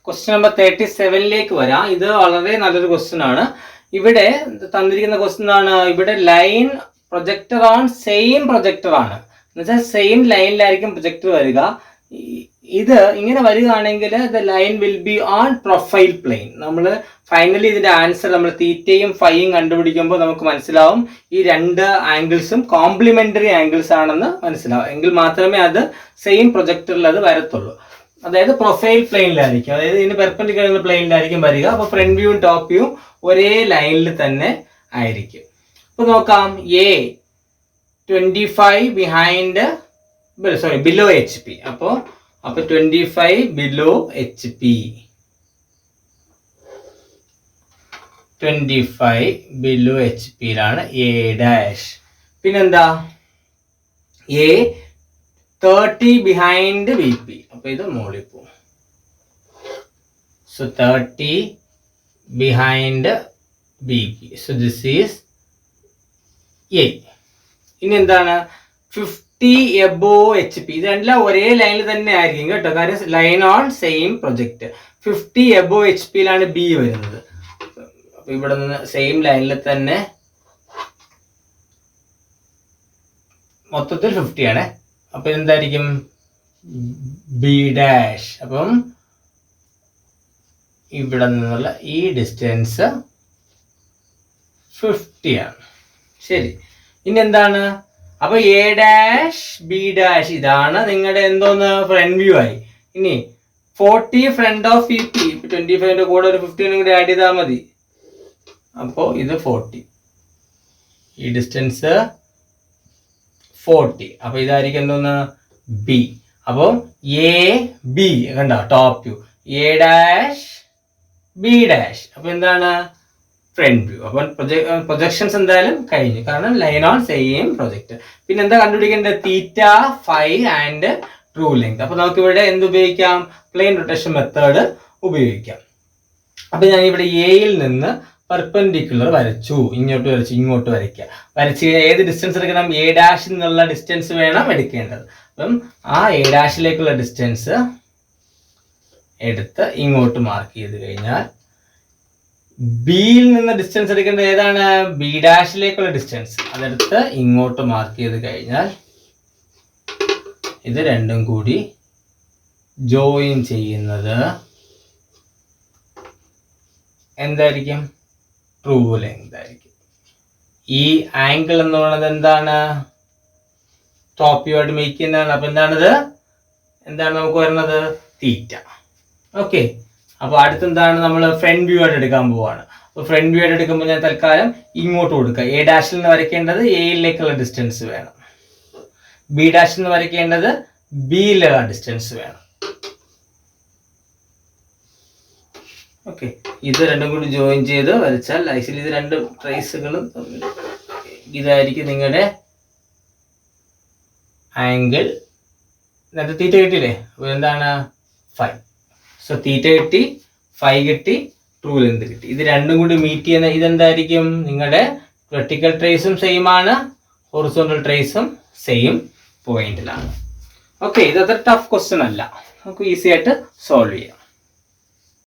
Question number 37ലേക്ക് വരാം. ഇത് വളരെ നല്ലൊരു ക്വസ്റ്റ്യൻ ആണ്. ഇവിടെ തന്നിരിക്കുന്ന ക്വസ്റ്റ്യൻ ആണ്, ഇവിടെ line projector on same projector ആണ്, എന്നുവെച്ചാൽ സെയിം ലൈനിലായിരിക്കും പ്രൊജക്ടർ വരിക. ഇത് ഇങ്ങനെ വരികയാണെങ്കിൽ the line will be on profile plane. നമ്മൾ ഫൈനലി ഇതിന്റെ ആൻസർ നമ്മൾ തീറ്റയും ഫൈയും കണ്ടുപിടിക്കുമ്പോൾ നമുക്ക് മനസ്സിലാവും ഈ രണ്ട് ആംഗിൾസും കോംപ്ലിമെന്ററി ആംഗിൾസ് ആണെന്ന് മനസ്സിലാവും. എങ്കിൽ മാത്രമേ അത് സെയിം പ്രൊജക്ടറിൽ അത് വരത്തുള്ളൂ. അതായത് പ്രൊഫൈൽ പ്ലെയിനിലായിരിക്കും, അതായത് ഇതിന് പെർപെൻഡിക്കുലർ പ്ലെയിനിലായിരിക്കും വരിക. അപ്പോൾ ഫ്രണ്ട് വ്യൂവും ടോപ്പ് വ്യൂവും ഒരേ ലൈനിൽ തന്നെ ആയിരിക്കും. അപ്പോൾ നോക്കാം, A25 ബിഹൈൻഡ് ബിലോ HP. അപ്പോൾ 25 ബിലോ HP, 25 ബിലോ HPയിലാണ് A'. പിന്നെന്താ, A30 ബിഹൈൻഡ് VP. അപ്പൊ ഇത് മുകളിൽ പോകും. So 30 behind VP. So this is A. ഇനി എന്താണ്, 50 എബോവ് HP. ഇത് രണ്ടെല്ലാം ഒരേ ലൈനിൽ തന്നെ ആയിരിക്കും കേട്ടോ, കാര്യം line on same project. 50 above HPയിലാണ് B വരുന്നത്. അപ്പൊ ഇവിടെ നിന്ന് സെയിം ലൈനിൽ തന്നെ മൊത്തത്തിൽ 50 ആണ്. അപ്പൊ എന്തായിരിക്കും B'. അപ്പം ഇവിടെ നിന്നുള്ള ഈ ഡിസ്റ്റൻസ് 50 ആണ്. ശരി, ഇനി എന്താണ്, അപ്പൊ A', B', ഇതാണ് നിങ്ങളുടെ എന്തോന്ന് ഫ്രണ്ട് വ്യൂ ആയി. ഇനി 40 ഫ്രണ്ട് ഓഫ് VP. 25ന്റെ കൂടെ ഒരു 15 കൂടി ആഡ് ചെയ്താൽ മതി. അപ്പോ ഇത് 40, ഈ ഡിസ്റ്റൻസ് 40. അപ്പൊ ഇതായിരിക്കും എന്തോന്ന് B. അപ്പൊ AB കണ്ടോ, ടോപ്പ് വ്യൂ, A', B'. അപ്പൊ എന്താണ് ഫ്രണ്ട് വ്യൂ. അപ്പൊ പ്രൊജക്ഷൻസ് എന്തായാലും കഴിഞ്ഞു, കാരണം ലൈൻ ഓൺ സെയിം പ്രൊജക്ട്. പിന്നെ എന്താ കണ്ടുപിടിക്കേണ്ടത്, തീറ്റ, ഫൈ ആൻഡ് ട്രൂ ലെങ്ത്. അപ്പൊ നമുക്ക് ഇവിടെ എന്ത് ഉപയോഗിക്കാം, പ്ലെയിൻ റൊട്ടേഷൻ മെത്തേഡ് ഉപയോഗിക്കാം. അപ്പൊ ഞാൻ ഇവിടെ എയിൽ നിന്ന് പെർപെൻഡിക്കുലർ വരച്ചു, ഇങ്ങോട്ട് വരച്ചു, ഇങ്ങോട്ട് വരയ്ക്കുക. വരച്ച് കഴിഞ്ഞാൽ ഏത് ഡിസ്റ്റൻസ് എടുക്കണം, A' എന്നുള്ള ഡിസ്റ്റൻസ് വേണം എടുക്കേണ്ടത്. അപ്പം ആ A' ഡിസ്റ്റൻസ് എടുത്ത് ഇങ്ങോട്ട് മാർക്ക് ചെയ്ത് കഴിഞ്ഞാൽ ബിയിൽ നിന്ന് ഡിസ്റ്റൻസ് എടുക്കേണ്ടത് ഏതാണ്, B' ഡിസ്റ്റൻസ്. അതെടുത്ത് ഇങ്ങോട്ട് മാർക്ക് ചെയ്ത് കഴിഞ്ഞാൽ ഇത് രണ്ടും കൂടി ജോയിൻ ചെയ്യുന്നത് എന്തായിരിക്കും, ട്രൂ ലെങ്ത് ആയിരിക്കും. ഈ ആംഗിൾ എന്ന് പറയുന്നത് എന്താണ്, ടോപ്പ് വ്യൂ ആയിട്ട് മേക്ക് ചെയ്യുന്നതാണ്. അപ്പൊ എന്താണ് നമുക്ക് വരുന്നത്, തീറ്റ. ഓക്കെ, അപ്പൊ അടുത്തെന്താണ്, നമ്മൾ ഫ്രണ്ട് വ്യൂ ആയിട്ട് എടുക്കാൻ പോവാണ്. അപ്പൊ ഫ്രണ്ട് വ്യൂ ആയിട്ട് എടുക്കുമ്പോൾ ഞാൻ തൽക്കാലം ഇങ്ങോട്ട് കൊടുക്കുക. A' നിന്ന് വരയ്ക്കേണ്ടത് Aയിലേക്കുള്ള ഡിസ്റ്റൻസ് വേണം, B' നിന്ന് വരയ്ക്കേണ്ടത് Bയിലുള്ള ഡിസ്റ്റൻസ് വേണം. ഓക്കെ, ഇത് രണ്ടും കൂടി ജോയിൻ ചെയ്ത് വരച്ചാൽ ആക്ച്വലി ഇത് രണ്ട് ട്രേസുകളും ഇതായിരിക്കും നിങ്ങളുടെ ആംഗിൾ. നേരത്തെ തീറ്റ കിട്ടിയില്ലേ, അപ്പൊ എന്താണ് 5. സോ തീറ്റ കിട്ടി, ഫൈ കിട്ടി, ട്രൂ ലെങ്ത് കിട്ടി. ഇത് രണ്ടും കൂടി മീറ്റ് ചെയ്യുന്ന ഇതെന്തായിരിക്കും, നിങ്ങളുടെ വെർട്ടിക്കൽ ട്രേസും സെയിം ആണ്, ഹൊറിസോണ്ടൽ ട്രേസും സെയിം പോയിന്റിലാണ്. ഓക്കെ, ഇത് അത്ര ടഫ് ക്വസ്റ്റ്യൻ അല്ല, നമുക്ക് ഈസി ആയിട്ട് സോൾവ് ചെയ്യാം.